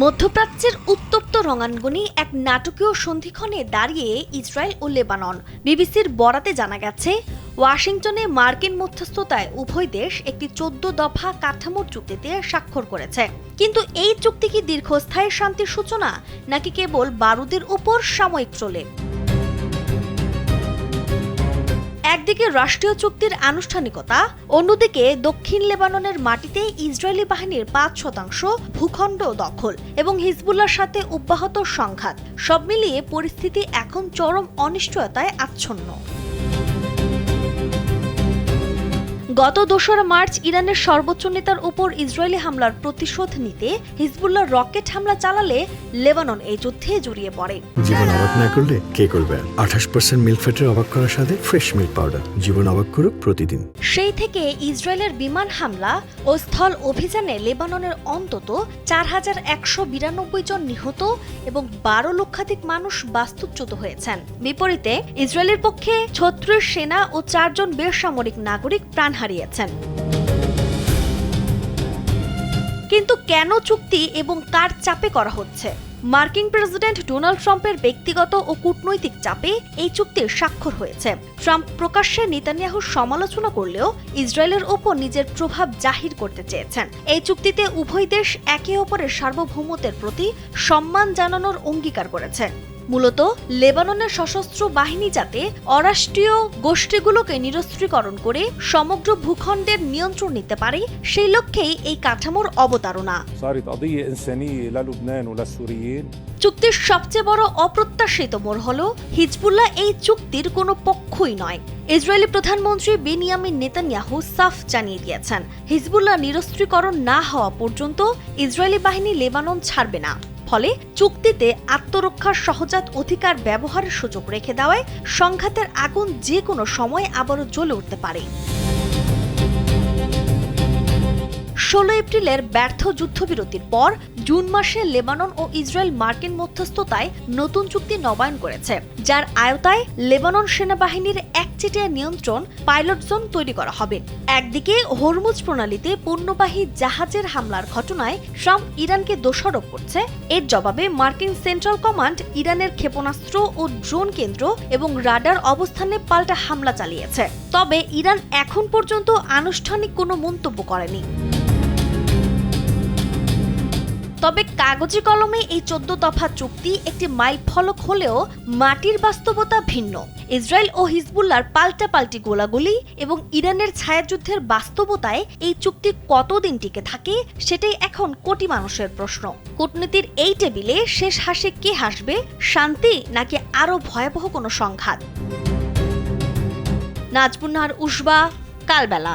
মধ্যপ্রাচ্যের উত্তপ্ত রণাঙ্গনে এক নাটকীয় সন্ধিক্ষণে দাঁড়িয়ে ইসরায়েল ও লেবানন। বিবিসির বরাতে জানা গেছে, ওয়াশিংটনে মার্কিন মধ্যস্থতায় উভয় দেশ একটি 14 দফা কাঠামোর চুক্তিতে স্বাক্ষর করেছে। কিন্তু এই চুক্তি কি দীর্ঘস্থায়ী শান্তির সূচনা, নাকি কেবল বারুদের উপর সাময়িক চলে? একদিকে রাষ্ট্রীয় চুক্তির আনুষ্ঠানিকতা, অন্যদিকে দক্ষিণ লেবাননের মাটিতে ইসরায়েলি বাহিনীর 5% ভূখণ্ড দখল এবং হিজবুল্লাহর সাথে অব্যাহত সংঘাত, সব মিলিয়ে পরিস্থিতি এখন চরম অনিশ্চয়তায় আচ্ছন্ন। গত 2 মার্চ ইরানের সর্বোচ্চ নেতার উপর ইসরায়েলি হামলার প্রতিশোধ নিতে হিজবুল্লাহ রকেট হামলা চালালে লেবানন এই যুদ্ধে জড়িয়ে পড়ে। জীবন অবাক না করলে কে করবে? 28% মিল্ক ফ্যাটের অবাক করার সাথে ফ্রেশ মিল্ক পাউডার। জীবন অবাক করুক প্রতিদিন। সেই থেকে ইসরায়েলের বিমান হামলা ও স্থল অভিযানে লেবাননের অন্তত 4192 জন নিহত এবং 12 লক্ষাধিক মানুষ বাস্তুচ্যুত হয়েছেন। বিপরীতে ইসরায়েলের পক্ষে 36 সেনা ও 4 জন বেসামরিক নাগরিক প্রাণ হারিয়েছেন। কিন্তু কেন চুক্তি এবং কার চাপে করা হচ্ছে? মার্কিন প্রেসিডেন্ট ডোনাল্ড ট্রাম্পের ব্যক্তিগত ও কূটনৈতিক চাপে এই চুক্তির স্বাক্ষর হয়েছে। ট্রাম্প প্রকাশ্যে নেতানিয়াহুর সমালোচনা করলেও ইসরায়েলের ওপর নিজের প্রভাব জাহির করতে চেয়েছেন। এই চুক্তিতে উভয় দেশ একে অপরের সার্বভৌমত্বের প্রতি সম্মান জানানোর অঙ্গীকার করেছে। মূলত লেবাননের সশস্ত্র বাহিনী যাতে অরাষ্ট্রীয় গোষ্ঠীগুলোকে নিরস্ত্রীকরণ করে সমগ্র ভূখণ্ডের নিয়ন্ত্রণ নিতে পারে, সেই লক্ষ্যেই এই কাঠামোর অবতারণা। চুক্তির সবচেয়ে বড় অপ্রত্যাশিত মোড় হল, হিজবুল্লাহ এই চুক্তির কোনো পক্ষই নয়। ইসরায়েলি প্রধানমন্ত্রী বেনিয়ামিন নেতানিয়াহু সাফ জানিয়ে দিয়েছেন, হিজবুল্লাহ নিরস্ত্রীকরণ না হওয়া পর্যন্ত ইসরায়েলি বাহিনী লেবানন ছাড়বে না। ফলে চুক্তিতে আত্মরক্ষার সহজাত অধিকার ব্যবহারের সুযোগ রেখে দেওয়ায় সংঘাতের আগুন যে কোনো সময় আবারও জ্বলে উঠতে পারে। 16 এপ্রিলের ব্যর্থ যুদ্ধবিরতির পর জুন মাসে লেবানন ও ইসরায়েল মার্কিন মধ্যস্থতায় নতুন চুক্তি নবায়ন করেছে, যার আওতায় লেবানন সেনাবাহিনীর একচেটিয়া নিয়ন্ত্রণ পাইলট জোন তৈরি করা হবে। একদিকে হরমুজ প্রণালীতে পণ্যবাহী জাহাজের হামলার ঘটনায় ট্রাম্প ইরানকে দোষারোপ করছে। এর জবাবে মার্কিন সেন্ট্রাল কমান্ড ইরানের ক্ষেপণাস্ত্র ও ড্রোন কেন্দ্র এবং রাডার অবস্থানে পাল্টা হামলা চালিয়েছে। তবে ইরান এখন পর্যন্ত আনুষ্ঠানিক কোনো মন্তব্য করেনি। তবে কাগজে কলমে এই 14 দফা চুক্তি একটি মাইল ফলক হলেও মাটির বাস্তবতা ভিন্ন। ইসরায়েল ও হিজবুল্লাহর পাল্টাপাল্টি গোলাগুলি এবং ইরানের ছায়াযুদ্ধের বাস্তবতায় এই চুক্তি কতদিন টিকে থাকে, সেটাই এখন কোটি মানুষের প্রশ্ন। কূটনীতির এই টেবিলে শেষ হাসি কে হাসবে? শান্তি নাকি আরো ভয়াবহ কোনো সংঘাত? নাজবুন্নাহার উসবা, কালবেলা।